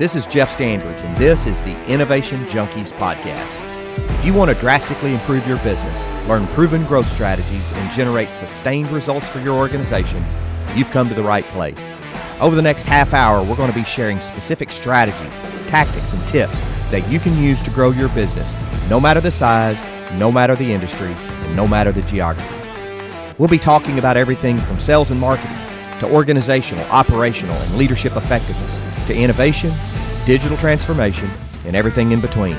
This is Jeff Standridge, and this is the Innovation Junkies podcast. If you want to drastically improve your business, learn proven growth strategies, and generate sustained results for your organization, you've come to the right place. Over the next half hour, we're going to be sharing specific strategies, tactics, and tips that you can use to grow your business, no matter the size, no matter the industry, and no matter the geography. We'll be talking about everything from sales and marketing to organizational, operational, and leadership effectiveness to innovation, digital transformation, and everything in between.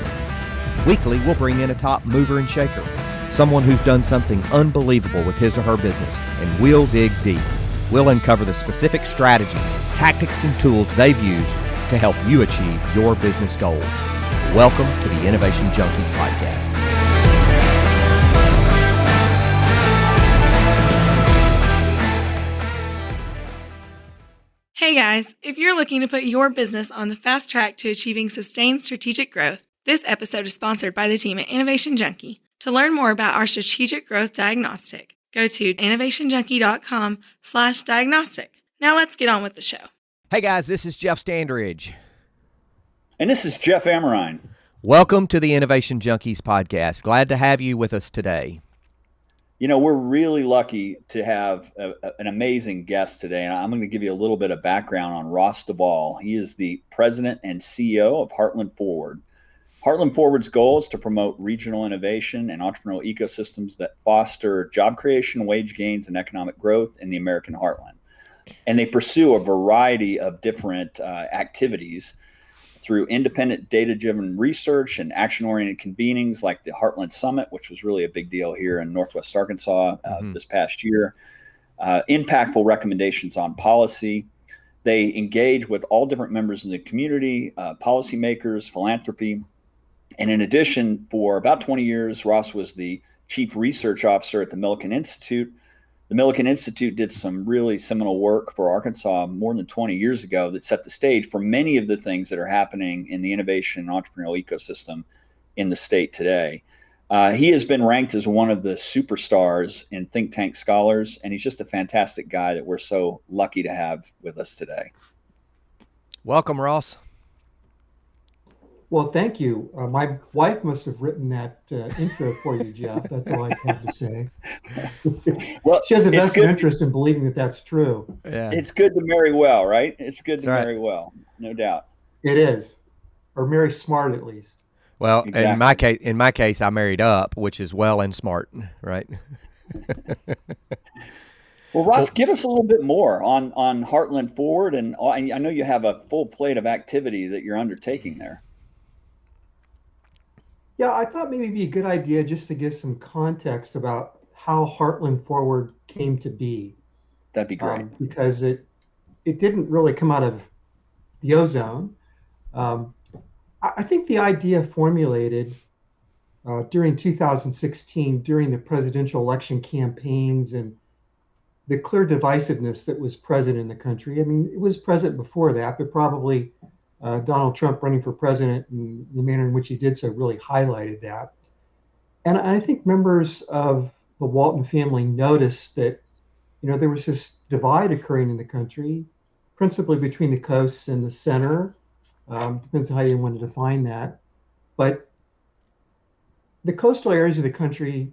Weekly, we'll bring in a top mover and shaker, someone who's done something unbelievable with his or her business, and we'll dig deep. We'll uncover the specific strategies, tactics, and tools they've used to help you achieve your business goals. Welcome to the Innovation Junkies podcast. Hey guys, if you're looking to put your business on the fast track to achieving sustained strategic growth, this episode is sponsored by the team at Innovation Junkie. To learn more about our strategic growth diagnostic, go to innovationjunkie.com/diagnostic. Now let's get on with the show. Hey guys, this is Jeff Standridge. And this is Jeff Amrine. Welcome to the Innovation Junkies podcast. Glad to have you with us today. You know, we're really lucky to have an amazing guest today, and I'm going to give you a little bit of background on Ross DeVol. He is the president and CEO of Heartland Forward. Heartland Forward's goal is to promote regional innovation and entrepreneurial ecosystems that foster job creation, wage gains, and economic growth in the American heartland. And they pursue a variety of different activities through independent data-driven research and action-oriented convenings like the Heartland Summit, which was really a big deal here in Northwest Arkansas this past year, impactful recommendations on policy. They engage with all different members in the community, policymakers, philanthropy. And in addition, for about 20 years, Ross was the chief research officer at the Millikan Institute. The Millikan Institute did some really seminal work for Arkansas more than 20 years ago that set the stage for many of the things that are happening in the innovation and entrepreneurial ecosystem in the state today. He has been ranked as one of the superstars in think tank scholars, and he's just a fantastic guy that we're so lucky to have with us today. Welcome, Ross. Well, thank you. My wife must have written that intro for you, Jeff. That's all I have to say. Well, she has a vested interest in believing that that's true. Yeah. It's good to marry well, right? It's good to That's right. marry well, no doubt. It is, or marry smart at least. Well, Exactly. in my case, I married up, which is well and smart, right? Well, Ross, give us a little bit more on Heartland Forward, and I know you have a full plate of activity that you're undertaking there. Yeah, I thought maybe it'd be a good idea just to give some context about how Heartland Forward came to be. That'd be great. Because it didn't really come out of the ozone. I think the idea formulated during 2016, during the presidential election campaigns and the clear divisiveness that was present in the country. I mean, it was present before that, but probably Donald Trump running for president and the manner in which he did so really highlighted that. And I think members of the Walton family noticed that, you know, there was this divide occurring in the country, principally between the coasts and the center. Depends on how you want to define that. But the coastal areas of the country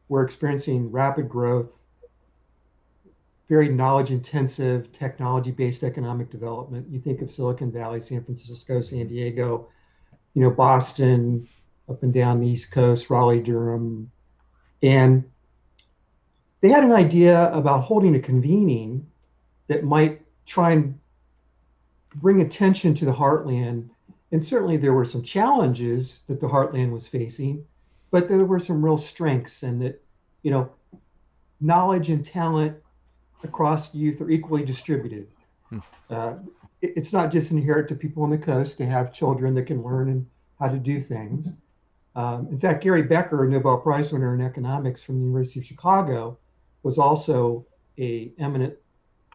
were experiencing rapid growth, very knowledge-intensive, technology-based economic development. You think of Silicon Valley, San Francisco, San Diego, you know, Boston, up and down the East Coast, Raleigh, Durham. And they had an idea about holding a convening that might try and bring attention to the heartland. And certainly there were some challenges that the heartland was facing, but there were some real strengths, and that, you know, knowledge and talent across youth are equally distributed. It's not just inherent to people on the coast to have children that can learn and how to do things. In fact, Gary Becker, a Nobel Prize winner in economics from the University of Chicago, was also an eminent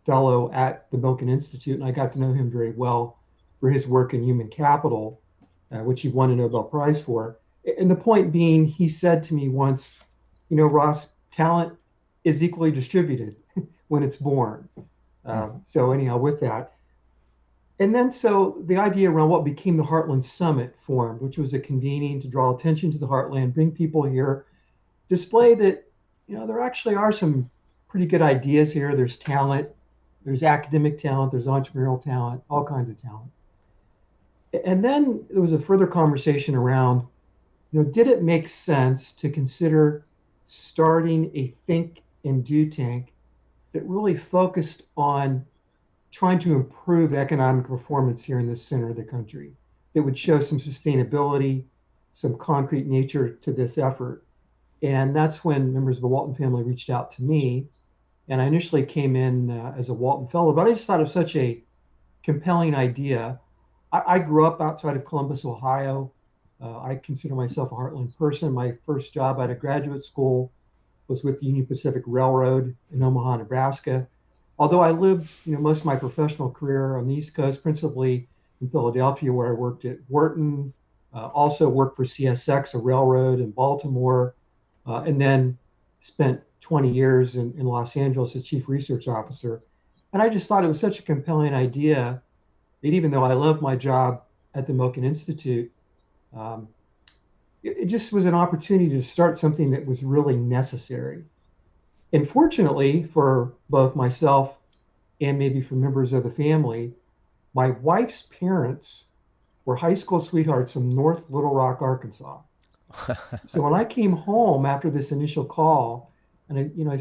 fellow at the Millikan Institute, and I got to know him very well for his work in human capital, which he won a Nobel Prize for. And the point being, he said to me once, you know, Ross, talent is equally distributed when it's born. So anyhow, with that, And then so the idea around what became the Heartland Summit formed, which was a convening to draw attention to the Heartland, bring people here, display that, there actually are some pretty good ideas here. There's talent, there's academic talent, there's entrepreneurial talent, all kinds of talent. And then there was a further conversation around, did it make sense to consider starting a think and do tank that really focused on trying to improve economic performance here in the center of the country, that would show some sustainability, some concrete nature to this effort. And that's when members of the Walton family reached out to me. And I initially came in as a Walton Fellow, but I just thought it was such a compelling idea. I grew up outside of Columbus, Ohio. I consider myself a Heartland person. My first job out of graduate school was with the Union Pacific Railroad in Omaha, Nebraska. Although I lived, most of my professional career on the East Coast, principally in Philadelphia, where I worked at Wharton, also worked for CSX, a railroad in Baltimore, and then spent 20 years in Los Angeles as chief research officer. And I just thought it was such a compelling idea that even though I loved my job at the Milken Institute, it just was an opportunity to start something that was really necessary. And fortunately for both myself and maybe for members of the family, my wife's parents were high school sweethearts from North Little Rock, Arkansas. So when I came home after this initial call, and I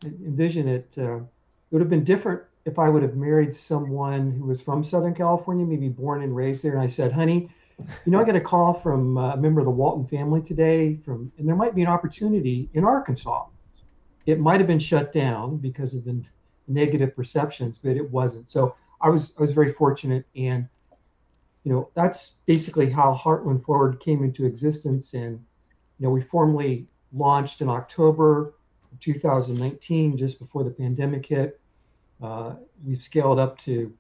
envision it, it would have been different if I would have married someone who was from Southern California, maybe born and raised there. And I said, honey, I got a call from a member of the Walton family today, and there might be an opportunity in Arkansas. It might have been shut down because of the negative perceptions, but it wasn't. So I was very fortunate, and that's basically how Heartland Forward came into existence. And we formally launched in October of 2019, just before the pandemic hit. We've scaled up to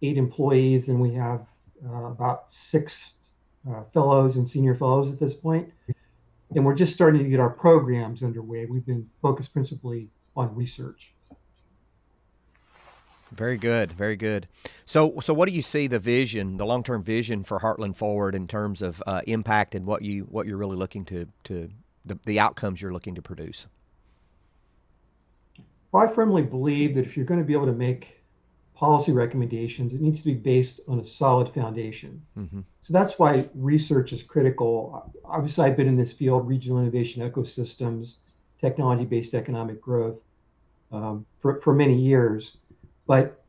8 employees, and we have about 6 fellows and senior fellows at this point. And we're just starting to get our programs underway. We've been focused principally on research. Very good, very good. So what do you see the long-term vision for Heartland Forward in terms of impact and what you're really looking to the outcomes you're looking to produce? Well, I firmly believe that if you're going to be able to make policy recommendations, it needs to be based on a solid foundation. Mm-hmm. So that's why research is critical. Obviously, I've been in this field, regional innovation ecosystems, technology-based economic growth, for many years. But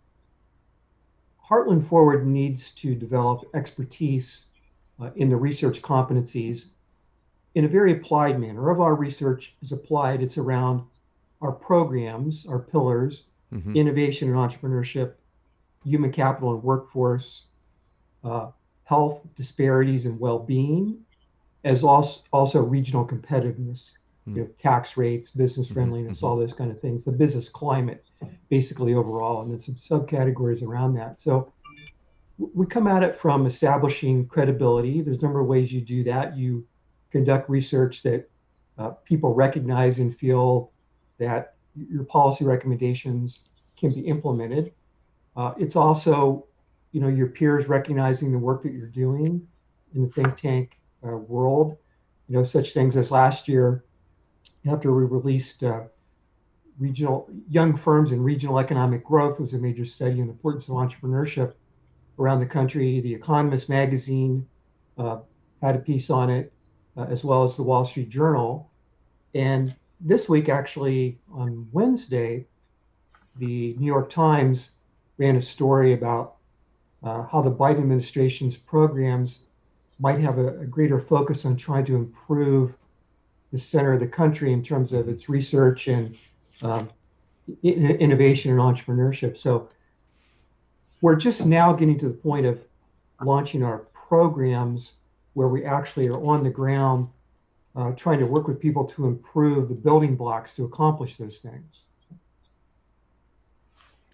Heartland Forward needs to develop expertise in the research competencies in a very applied manner. Of our research is applied. It's around our programs, our pillars, mm-hmm. innovation and entrepreneurship, human capital and workforce, health disparities and well-being, as also regional competitiveness, tax rates, business friendliness, mm-hmm. all those kind of things, the business climate, basically overall, and then some subcategories around that. So we come at it from establishing credibility. There's a number of ways you do that. You conduct research that people recognize and feel that your policy recommendations can be implemented. It's also, your peers recognizing the work that you're doing in the think tank world. Such things as last year, after we released regional young firms and regional economic growth, was a major study on the importance of entrepreneurship around the country. The Economist magazine had a piece on it, as well as the Wall Street Journal. And this week, actually, on Wednesday, the New York Times ran a story about how the Biden administration's programs might have a greater focus on trying to improve the center of the country in terms of its research and innovation and entrepreneurship. So we're just now getting to the point of launching our programs where we actually are on the ground trying to work with people to improve the building blocks to accomplish those things.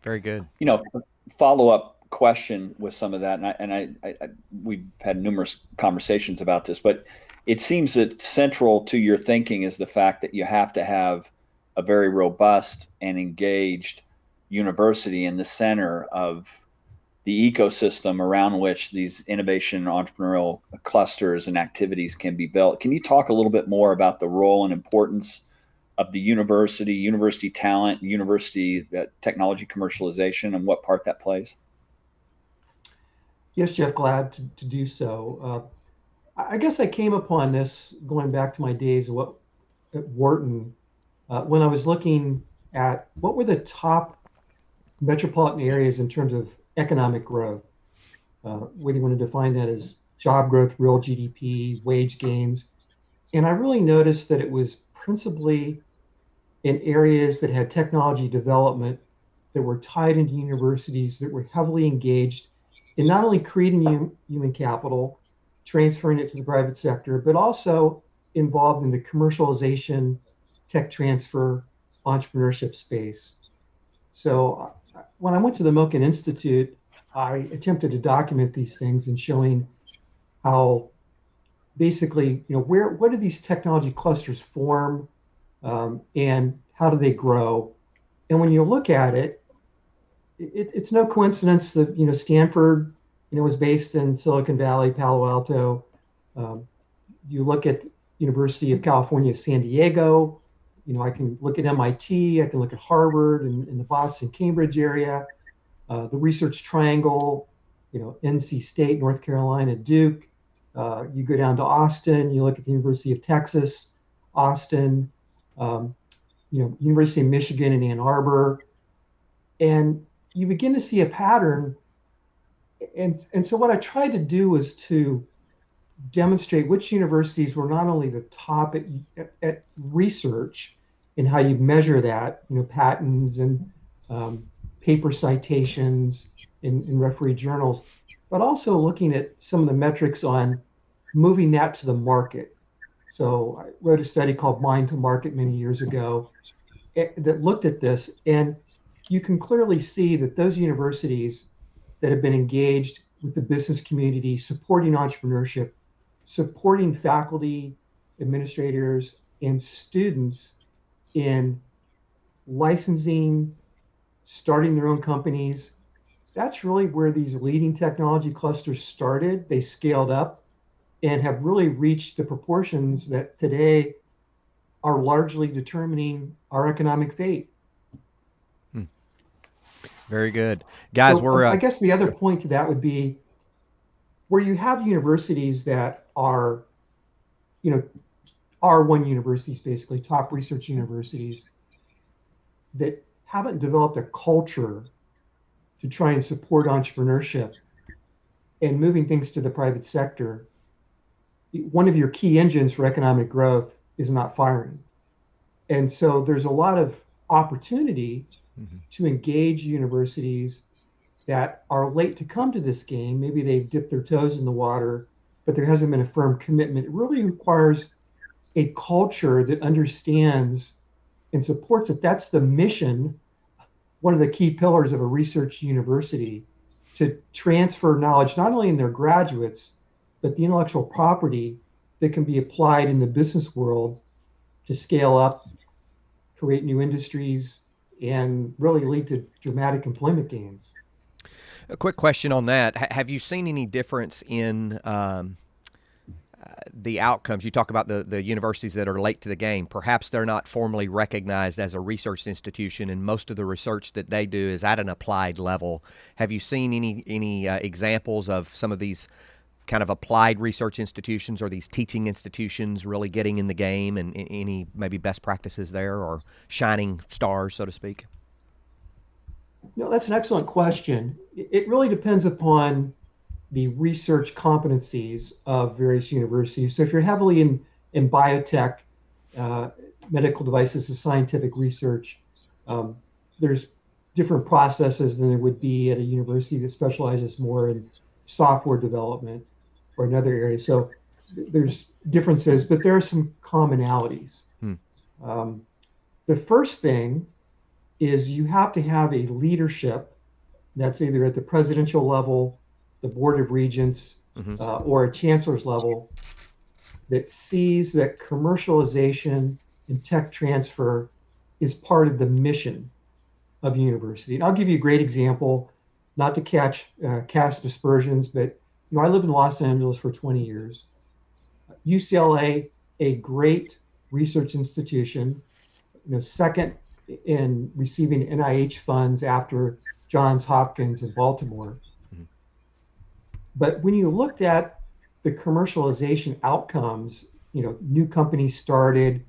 Very good. Follow-up question with some of that, and I we've had numerous conversations about this, but it seems that central to your thinking is the fact that you have to have a very robust and engaged university in the center of the ecosystem around which these innovation entrepreneurial clusters and activities can be built. Can you talk a little bit more about the role and importance of the university talent, university technology commercialization, and what part that plays? Yes, Jeff, glad to do so. I guess I came upon this going back to my days at Wharton when I was looking at what were the top metropolitan areas in terms of economic growth, whether you want to define that as job growth, real GDP, wage gains. And I really noticed that it was principally in areas that had technology development that were tied into universities that were heavily engaged in not only creating human capital, transferring it to the private sector, but also involved in the commercialization, tech transfer, entrepreneurship space. So when I went to the Milken Institute, I attempted to document these things and showing how basically, what do these technology clusters form, and how do they grow? And when you look at it, it's no coincidence that Stanford was based in Silicon Valley, Palo Alto. You look at University of California, San Diego. I can look at MIT, I can look at Harvard in the Boston, Cambridge area, the Research Triangle, NC State, North Carolina, Duke. You go down to Austin, you look at the University of Texas, Austin, University of Michigan in Ann Arbor, and you begin to see a pattern. And so what I tried to do was to demonstrate which universities were not only the top at research and how you measure that, patents and paper citations in referee journals, but also looking at some of the metrics on moving that to the market. So I wrote a study called Mind to Market many years ago that looked at this, and you can clearly see that those universities that have been engaged with the business community, supporting entrepreneurship, supporting faculty, administrators, and students in licensing, starting their own companies. That's really where these leading technology clusters started. They scaled up and have really reached the proportions that today are largely determining our economic fate. Very good. Guys, so, I guess the other point to that would be where you have universities that are, R1 universities, basically top research universities that haven't developed a culture to try and support entrepreneurship and moving things to the private sector. One of your key engines for economic growth is not firing. And so there's a lot of opportunity to engage universities that are late to come to this game. Maybe they've dipped their toes in the water, but there hasn't been a firm commitment. It really requires a culture that understands and supports that that's the mission, one of the key pillars of a research university, to transfer knowledge, not only in their graduates, but the intellectual property that can be applied in the business world to scale up, create new industries, and really lead to dramatic employment gains. A quick question on that. Have you seen any difference in the outcomes? You talk about the universities that are late to the game. Perhaps they're not formally recognized as a research institution, and most of the research that they do is at an applied level. Have you seen any examples of some of these kind of applied research institutions or these teaching institutions really getting in the game, and any maybe best practices there or shining stars, so to speak? No, that's an excellent question. It really depends upon the research competencies of various universities. So if you're heavily in biotech, medical devices, and scientific research, there's different processes than there would be at a university that specializes more in software development or another area. So there's differences, but there are some commonalities. The first thing is you have to have a leadership that's either at the presidential level, the Board of Regents, or a chancellor's level that sees that commercialization and tech transfer is part of the mission of a university. And I'll give you a great example. not to cast aspersions, but I lived in Los Angeles for 20 years. UCLA, a great research institution, second in receiving NIH funds after Johns Hopkins in Baltimore. Mm-hmm. But when you looked at the commercialization outcomes, new companies started,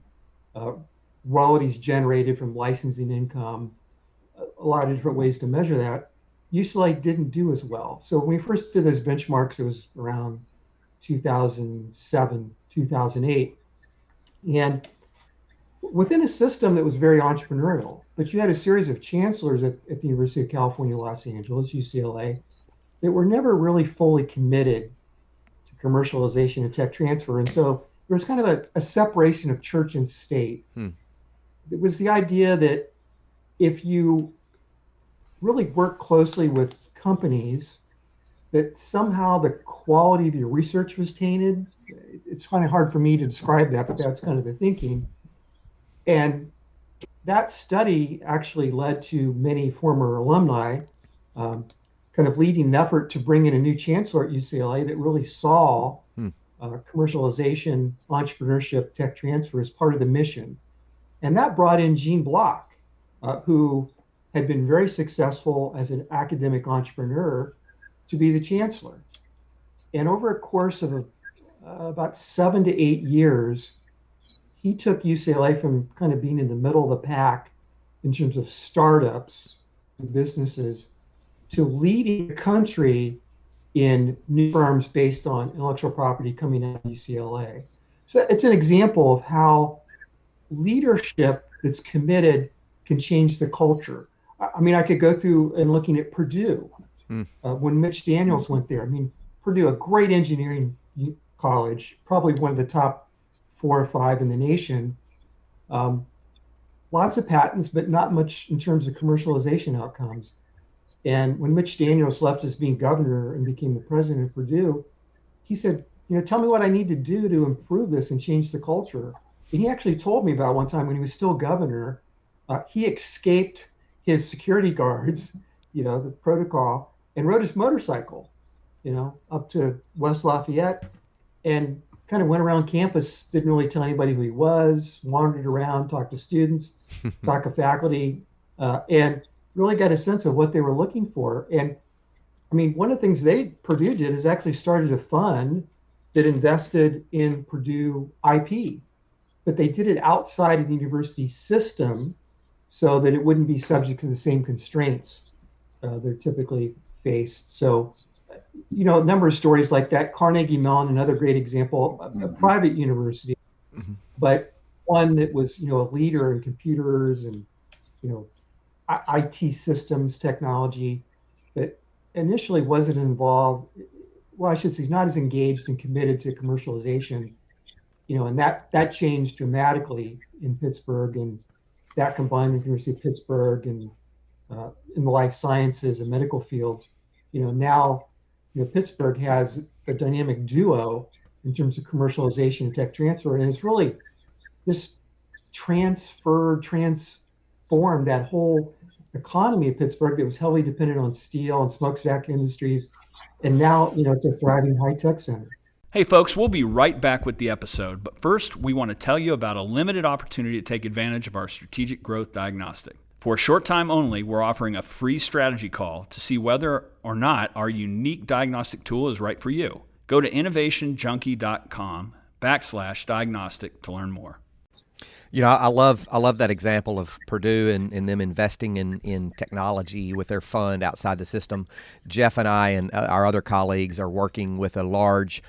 royalties generated from licensing income, a lot of different ways to measure that, UCLA didn't do as well. So when we first did those benchmarks, it was around 2007, 2008. And within a system that was very entrepreneurial, but you had a series of chancellors at the University of California, Los Angeles, UCLA, that were never really fully committed to commercialization and tech transfer. And so there was kind of a separation of church and state. It was the idea that if you really work closely with companies, that somehow the quality of your research was tainted. It's kind of hard for me to describe that, but that's kind of the thinking. And that study actually led to many former alumni kind of leading an effort to bring in a new chancellor at UCLA that really saw commercialization, entrepreneurship, tech transfer as part of the mission. And that brought in Gene Block, who had been very successful as an academic entrepreneur, to be the chancellor. And over a course of about 7 to 8 years, he took UCLA from kind of being in the middle of the pack in terms of startups, businesses, to leading the country in new firms based on intellectual property coming out of UCLA. So it's an example of how leadership that's committed can change the culture. I mean, I could go through and looking at Purdue. When Mitch Daniels went there, I mean, Purdue, a great engineering college, probably one of the top 4 or 5 in the nation. Lots of patents, but not much in terms of commercialization outcomes. And when Mitch Daniels left as being governor and became the president of Purdue, he said, tell me what I need to do to improve this and change the culture. And he actually told me about one time when he was still governor, he escaped his security guards, the protocol, and rode his motorcycle, up to West Lafayette, and kind of went around campus, didn't really tell anybody who he was, wandered around, talked to students, talked to faculty, and really got a sense of what they were looking for. And I mean, one of the things Purdue did is actually started a fund that invested in Purdue IP, but they did it outside of the university system so that it wouldn't be subject to the same constraints they're typically faced. So, a number of stories like that. Carnegie Mellon, another great example, a private university, but one that was, a leader in computers and, IT systems technology, that initially wasn't involved. Well, I should say, he's not as engaged and committed to commercialization, and that changed dramatically in Pittsburgh, and that combined with the University of Pittsburgh and in the life sciences and medical fields, now, Pittsburgh has a dynamic duo in terms of commercialization and tech transfer, and it's really just transformed that whole economy of Pittsburgh that was heavily dependent on steel and smokestack industries, and now, it's a thriving high-tech center. Hey folks, we'll be right back with the episode, but first we want to tell you about a limited opportunity to take advantage of our strategic growth diagnostic. For a short time only, we're offering a free strategy call to see whether or not our unique diagnostic tool is right for you. Go to innovationjunkie.com/diagnostic to learn more. I love that example of Purdue and them investing in technology with their fund outside the system. Jeff and I and our other colleagues are working with a large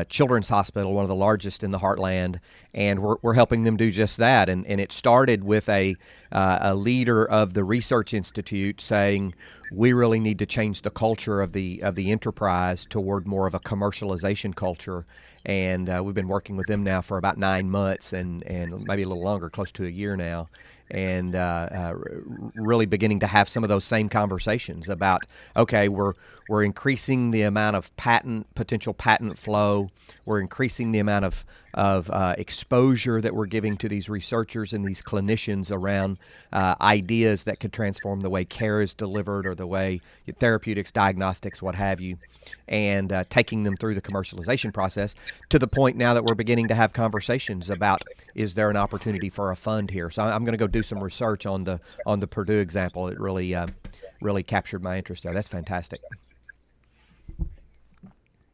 children's hospital, one of the largest in the Heartland, and we're helping them do just that. And it started with a leader of the research institute saying, we really need to change the culture of the enterprise toward more of a commercialization culture. And we've been working with them now for about 9 months and maybe a little longer, close to a year now, and really beginning to have some of those same conversations about, okay, we're increasing the amount of potential patent flow, we're increasing the amount of of exposure that we're giving to these researchers and these clinicians around ideas that could transform the way care is delivered or the way therapeutics, diagnostics, what have you, and taking them through the commercialization process to the point now that we're beginning to have conversations about, is there an opportunity for a fund here? So I'm going to go do some research on the Purdue example. It really captured my interest there. That's fantastic.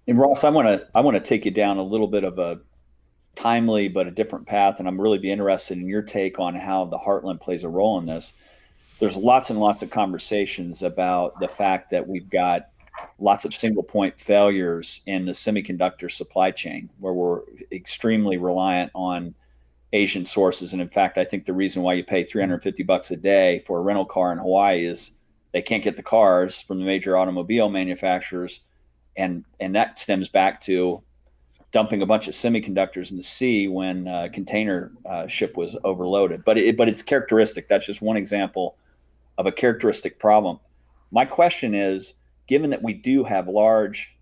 And Ross, I want to take you down a little bit of a timely but a different path, and I'm really be interested in your take on how the Heartland plays a role in this. There's lots and lots of conversations about the fact that we've got lots of single point failures in the semiconductor supply chain, where we're extremely reliant on Asian sources. And in fact, I think the reason why you pay $350 a day for a rental car in Hawaii is they can't get the cars from the major automobile manufacturers. And that stems back to dumping a bunch of semiconductors in the sea when a container ship was overloaded. But it's characteristic. That's just one example of a characteristic problem. My question is, given that we do have large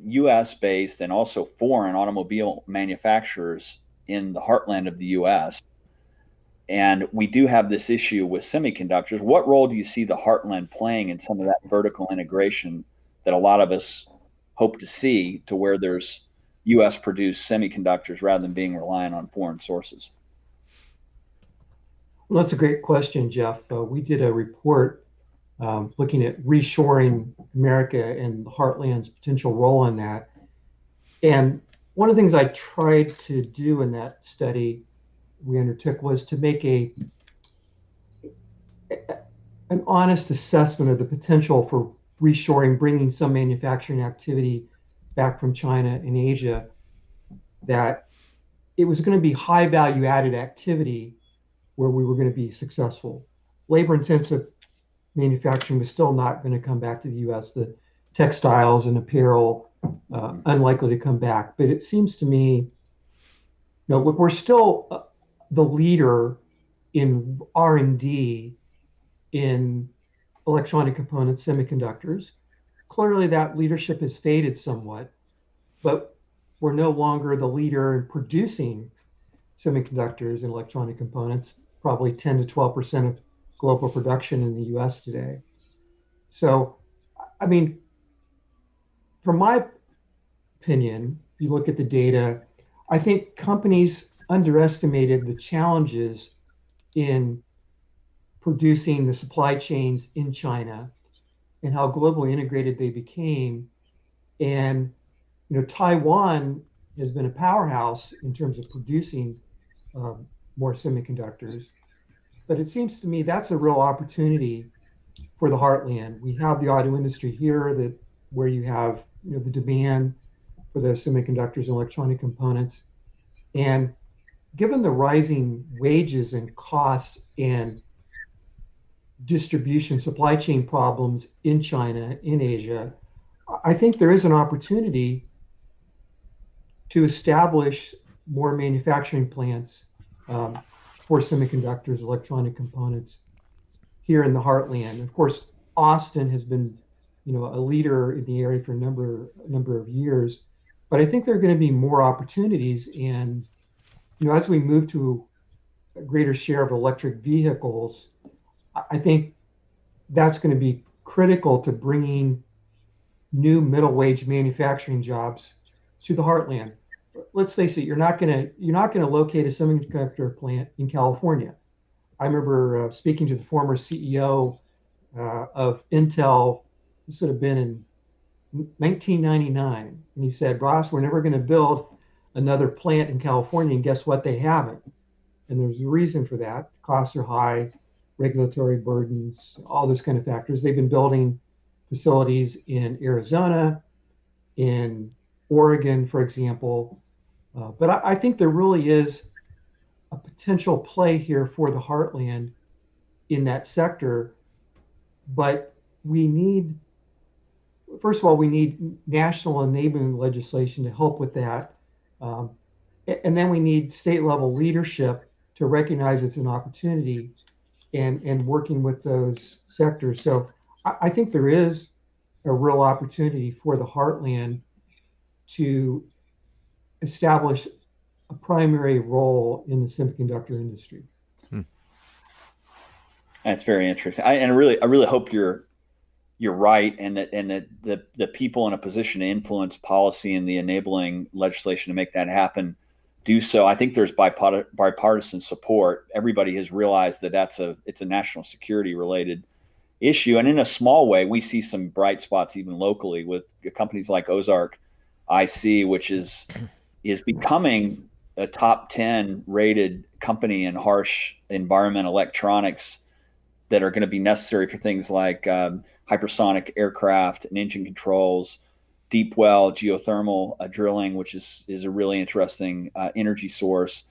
U.S.-based and also foreign automobile manufacturers in the heartland of the U.S., and we do have this issue with semiconductors, what role do you see the heartland playing in some of that vertical integration that a lot of us hope to see, to where there's U.S. produced semiconductors rather than being reliant on foreign sources? Well, that's a great question, Jeff. We did a report looking at reshoring America and the heartland's potential role in that. And one of the things I tried to do in that study we undertook was to make an honest assessment of the potential for reshoring, bringing some manufacturing activity back from China and Asia, that it was going to be high value added activity where we were going to be successful. Labor intensive manufacturing was still not going to come back to the US. The textiles and apparel, unlikely to come back. But it seems to me, look, we're still the leader in R&D in electronic components, semiconductors. Clearly that leadership has faded somewhat, but we're no longer the leader in producing semiconductors and electronic components, probably 10 to 12% of global production in the US today. So, I mean, from my opinion, if you look at the data, I think companies underestimated the challenges in producing the supply chains in China and how globally integrated they became. And Taiwan has been a powerhouse in terms of producing more semiconductors. But it seems to me that's a real opportunity for the heartland. We have the auto industry here, where you have the demand for those semiconductors and electronic components. And given the rising wages and costs and distribution supply chain problems in China, in Asia, I think there is an opportunity to establish more manufacturing plants for semiconductors, electronic components here in the heartland. Of course, Austin has been, a leader in the area for a number of years, but I think there are going to be more opportunities. And as we move to a greater share of electric vehicles, I think that's going to be critical to bringing new middle wage manufacturing jobs to the heartland. Let's face it, you're not going to locate a semiconductor plant in California. I remember speaking to the former CEO of Intel. This would have been in 1999, and he said, "Ross, we're never going to build another plant in California." And guess what? They haven't. And there's a reason for that. Costs are high, regulatory burdens, all those kind of factors. They've been building facilities in Arizona, in Oregon, for example. But I think there really is a potential play here for the heartland in that sector. But we need, first of all, we need national enabling legislation to help with that. And then we need state level leadership to recognize it's an opportunity and working with those sectors. So I think there is a real opportunity for the heartland to establish a primary role in the semiconductor industry. That's very interesting. I really hope you're right, and that the people in a position to influence policy and the enabling legislation to make that happen do so. I think there's bipartisan support. Everybody has realized that it's a national security related issue, and in a small way, we see some bright spots even locally with companies like Ozark IC, which is becoming a top 10 rated company in harsh environment electronics that are going to be necessary for things like hypersonic aircraft and engine controls, deep well geothermal drilling, which is a really interesting energy source,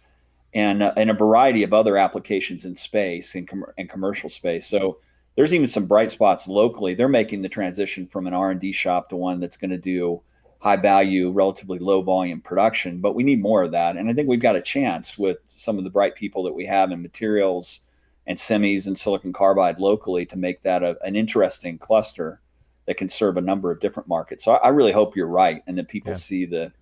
and a variety of other applications in space and commercial space. So there's even some bright spots locally. They're making the transition from an R&D shop to one that's going to do high value, relatively low volume production. But we need more of that. And I think we've got a chance with some of the bright people that we have in materials and semis and silicon carbide locally to make that an interesting cluster that can serve a number of different markets. So I really hope you're right, and that people see the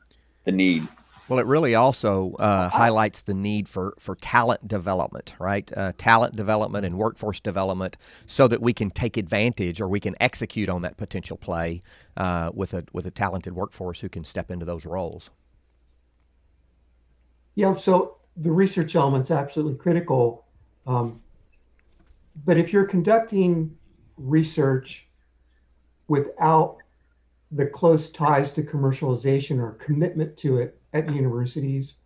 need. Well, it really also highlights the need for talent development, right? Talent development and workforce development, so that we can take advantage, or we can execute on that potential play with a talented workforce who can step into those roles. Yeah, so the research element's absolutely critical. But if you're conducting research without the close ties to commercialization or commitment to it at universities,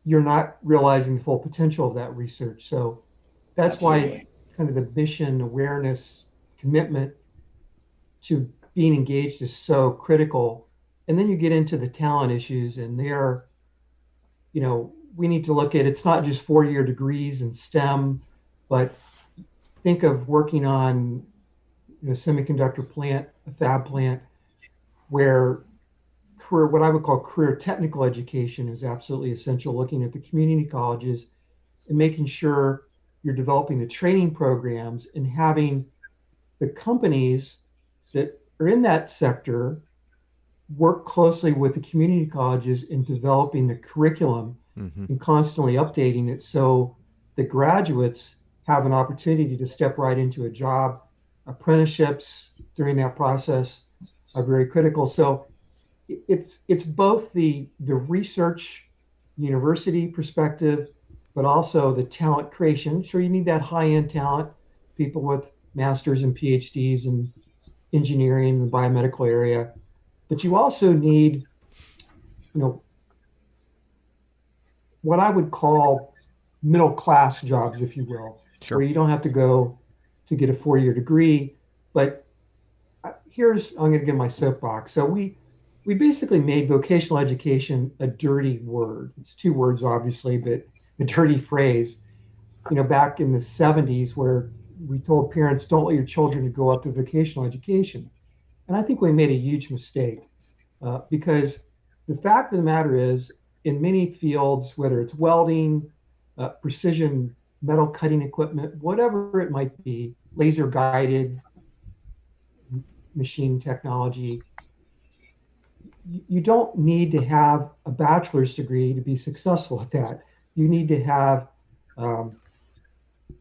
you're not realizing the full potential of that research. So that's why kind of the mission, awareness, commitment to being engaged is so critical. And then you get into the talent issues, and there, we need to look at, it's not just 4-year degrees in STEM, but think of working on a semiconductor plant, a fab plant, where what I would call career technical education is absolutely essential, looking at the community colleges and making sure you're developing the training programs and having the companies that are in that sector work closely with the community colleges in developing the curriculum and constantly updating it, so the graduates have an opportunity to step right into a job. Apprenticeships during that process are very critical. So it's both the research university perspective, but also the talent creation. Sure, you need that high-end talent, people with masters and PhDs in engineering and the biomedical area, but you also need, what I would call middle-class jobs, if you will, where you don't have to go to get a 4-year degree. But I'm going to give my soapbox. So we basically made vocational education a dirty word. It's 2 words, obviously, but a dirty phrase. Back in the 70s, where we told parents, don't let your children go up to vocational education. And I think we made a huge mistake because the fact of the matter is, in many fields, whether it's welding, precision metal cutting equipment, whatever it might be, laser guided machine technology, you don't need to have a bachelor's degree to be successful at that. You need to have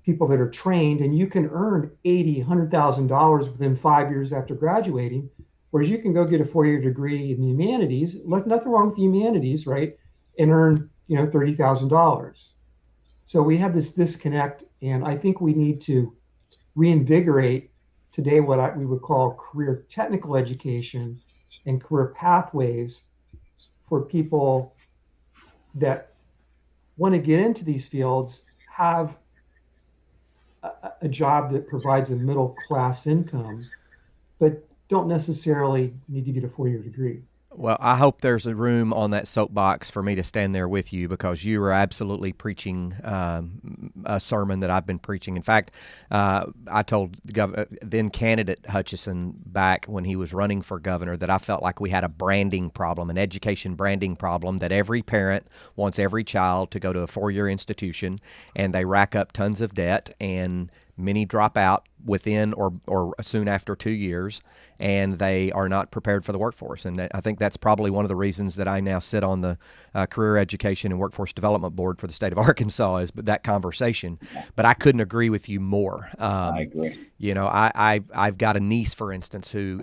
people that are trained, and you can earn $80,000, $100,000 within 5 years after graduating, whereas you can go get a 4-year degree in the humanities, nothing wrong with the humanities, right, and earn $30,000. So we have this disconnect, and I think we need to reinvigorate today what we would call career technical education and career pathways for people that want to get into these fields, have a job that provides a middle class income, but don't necessarily need to get a 4-year degree. Well, I hope there's a room on that soapbox for me to stand there with you, because you are absolutely preaching a sermon that I've been preaching. In fact, I told then candidate Hutchison back when he was running for governor that I felt like we had a branding problem, an education branding problem, that every parent wants every child to go to a 4-year institution, and they rack up tons of debt, and Many drop out within or soon after 2 years, and they are not prepared for the workforce. And I think that's probably one of the reasons that I now sit on the Career Education and Workforce Development Board for the state of Arkansas is that conversation. But I couldn't agree with you more. I agree. I've got a niece, for instance, who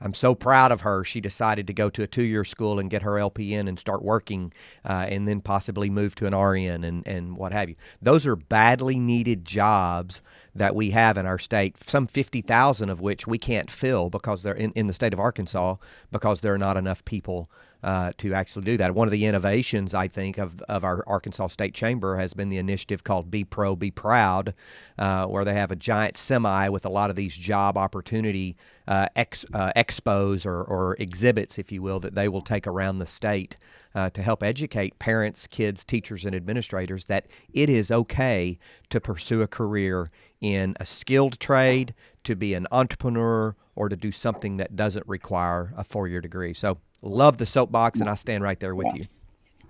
I'm so proud of her. She decided to go to a 2-year school and get her LPN and start working, and then possibly move to an RN and what have you. Those are badly needed jobs that we have in our state, some 50,000 of which we can't fill because they're in the state of Arkansas because there are not enough people to actually do that. One of the innovations, I think, of our Arkansas State Chamber has been the initiative called Be Pro, Be Proud, where they have a giant semi with a lot of these job opportunity expos or exhibits, if you will, that they will take around the state to help educate parents, kids, teachers, and administrators that it is okay to pursue a career in a skilled trade, to be an entrepreneur, or to do something that doesn't require a 4-year degree. So love the soapbox, and I stand right there with you.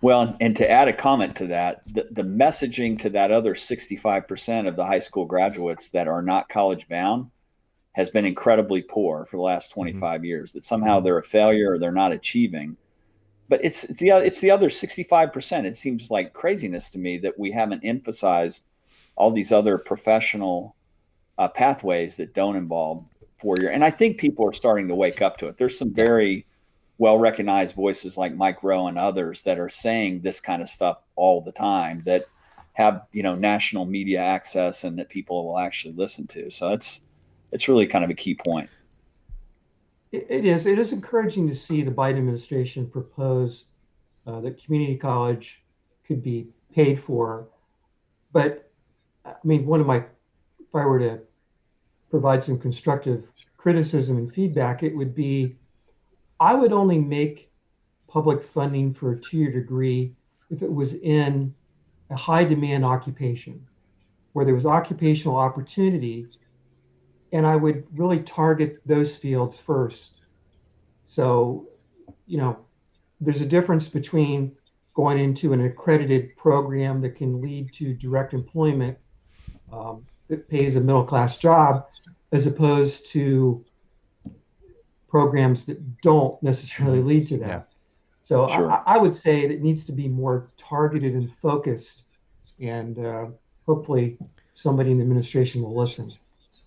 Well, and to add a comment to that, the messaging to that other 65% of the high school graduates that are not college bound has been incredibly poor for the last 25 years, that somehow they're a failure or they're not achieving. But it's the other 65%. It seems like craziness to me that we haven't emphasized all these other professional pathways that don't involve 4-year. And I think people are starting to wake up to it. There's some very well-recognized voices like Mike Rowe and others that are saying this kind of stuff all the time that have, national media access and that people will actually listen to. So it's really kind of a key point. It is encouraging to see the Biden administration propose that community college could be paid for. But I mean, if I were to provide some constructive criticism and feedback, it would be, I would only make public funding for a 2-year degree if it was in a high demand occupation where there was occupational opportunity, and I would really target those fields first. So, there's a difference between going into an accredited program that can lead to direct employment that pays a middle-class job, as opposed to programs that don't necessarily lead to that. Yeah. So sure. I would say that it needs to be more targeted and focused, and hopefully somebody in the administration will listen.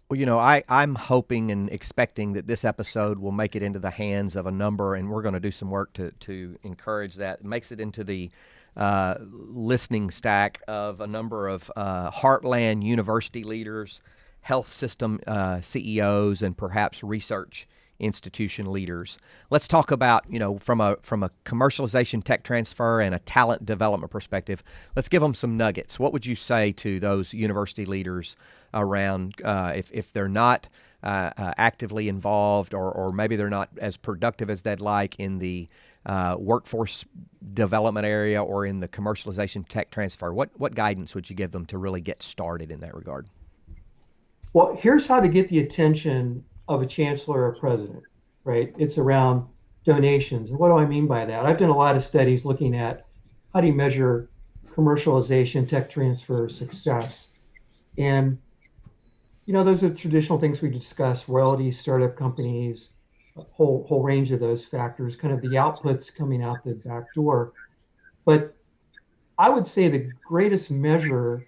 Well, I'm hoping and expecting that this episode will make it into the hands of a number, and we're going to do some work to encourage that. It makes it into the listening stack of a number of Heartland University leaders, health system CEOs, and perhaps research institution leaders. Let's talk about, from a commercialization, tech transfer, and a talent development perspective, let's give them some nuggets. What would you say to those university leaders around if they're not actively involved, or maybe they're not as productive as they'd like in the workforce development area or in the commercialization tech transfer? What guidance would you give them to really get started in that regard? Well, here's how to get the attention of a chancellor or president, right? It's around donations. And what do I mean by that? I've done a lot of studies looking at how do you measure commercialization, tech transfer success. And, those are traditional things we discuss: royalties, startup companies, a whole range of those factors, kind of the outputs coming out the back door. But I would say the greatest measure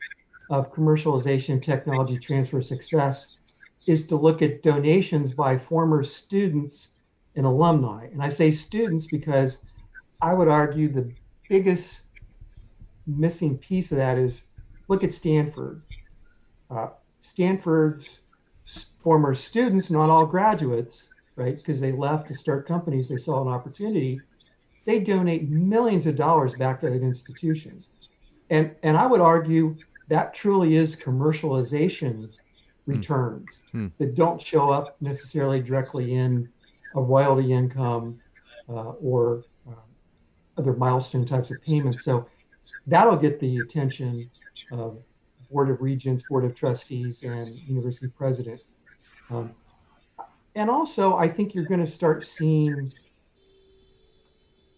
of commercialization, technology transfer success is to look at donations by former students and alumni. And I say students because I would argue the biggest missing piece of that is, look at Stanford. Stanford's former students, not all graduates, right? Because they left to start companies, they saw an opportunity. They donate millions of dollars back to that institution. And I would argue that truly is commercialization returns that don't show up necessarily directly in a royalty income or other milestone types of payments. So that'll get the attention of Board of Regents, Board of Trustees, and University President. And also, I think you're going to start seeing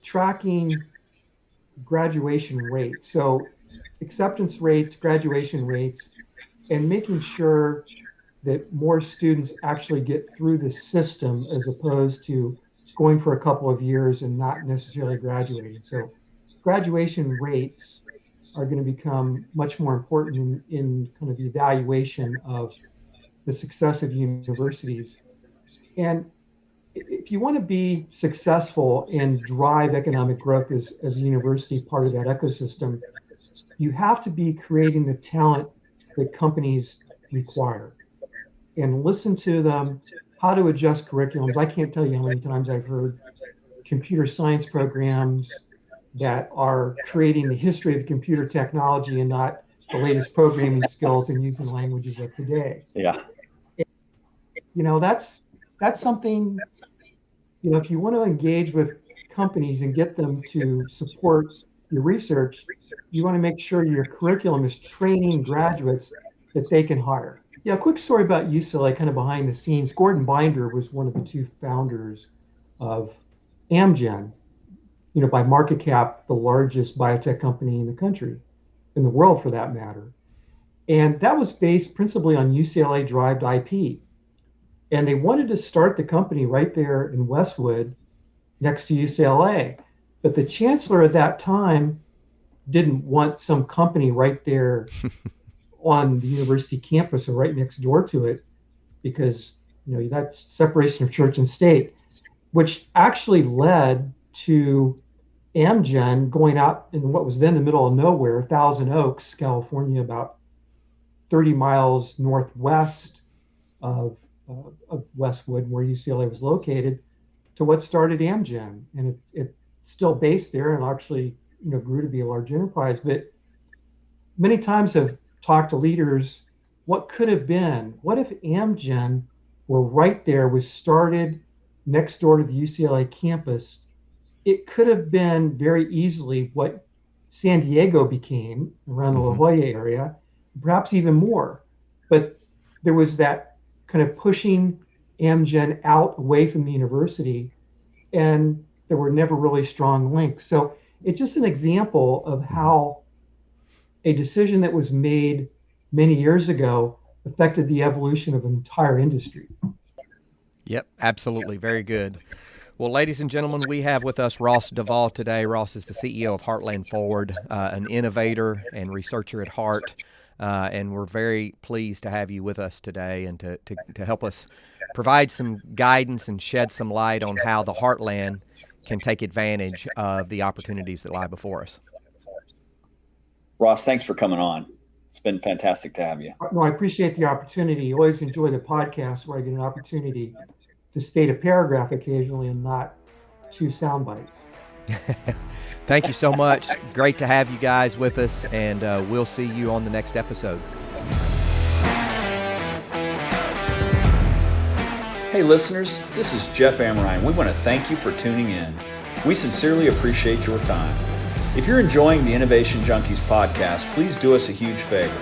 tracking graduation rates. So acceptance rates, graduation rates, and making sure that more students actually get through the system as opposed to going for a couple of years and not necessarily graduating. So graduation rates are going to become much more important in kind of the evaluation of the success of universities. And if you want to be successful and drive economic growth as a university part of that ecosystem, you have to be creating the talent that companies require and listen to them, how to adjust curriculums. I can't tell you how many times I've heard computer science programs that are creating the history of computer technology and not the latest programming skills and using languages of today. Yeah. That's something, if you want to engage with companies and get them to support your research, you want to make sure your curriculum is training graduates that they can hire. Yeah, a quick story about UCLA, kind of behind the scenes. Gordon Binder was one of the two founders of Amgen, by market cap, the largest biotech company in the country, in the world for that matter. And that was based principally on UCLA-derived IP. And they wanted to start the company right there in Westwood next to UCLA. But the chancellor at that time didn't want some company right there on the university campus or right next door to it, because that's separation of church and state, which actually led to Amgen going out in what was then the middle of nowhere, Thousand Oaks, California, about 30 miles northwest of Westwood, where UCLA was located, to what started Amgen. And it's still based there and actually grew to be a large enterprise. But many times have talked to leaders, what could have been? What if Amgen were right there, was started next door to the UCLA campus? It could have been very easily what San Diego became around the La Jolla area, perhaps even more. But there was that kind of pushing Amgen out away from the university, and there were never really strong links. So it's just an example of how a decision that was made many years ago affected the evolution of an entire industry. Yep, absolutely. Very good. Well, ladies and gentlemen, we have with us Ross DeVol today. Ross is the CEO of Heartland Forward, an innovator and researcher at heart. And we're very pleased to have you with us today and to help us provide some guidance and shed some light on how the Heartland can take advantage of the opportunities that lie before us. Ross, thanks for coming on. It's been fantastic to have you. No, I appreciate the opportunity. I always enjoy the podcast where I get an opportunity to state a paragraph occasionally and not 2 sound bites. Thank you so much. Great to have you guys with us, and we'll see you on the next episode. Hey listeners, this is Jeff Amrine. We want to thank you for tuning in. We sincerely appreciate your time. If you're enjoying the Innovation Junkies podcast, please do us a huge favor.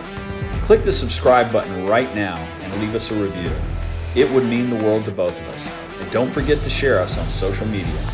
Click the subscribe button right now and leave us a review. It would mean the world to both of us. And don't forget to share us on social media.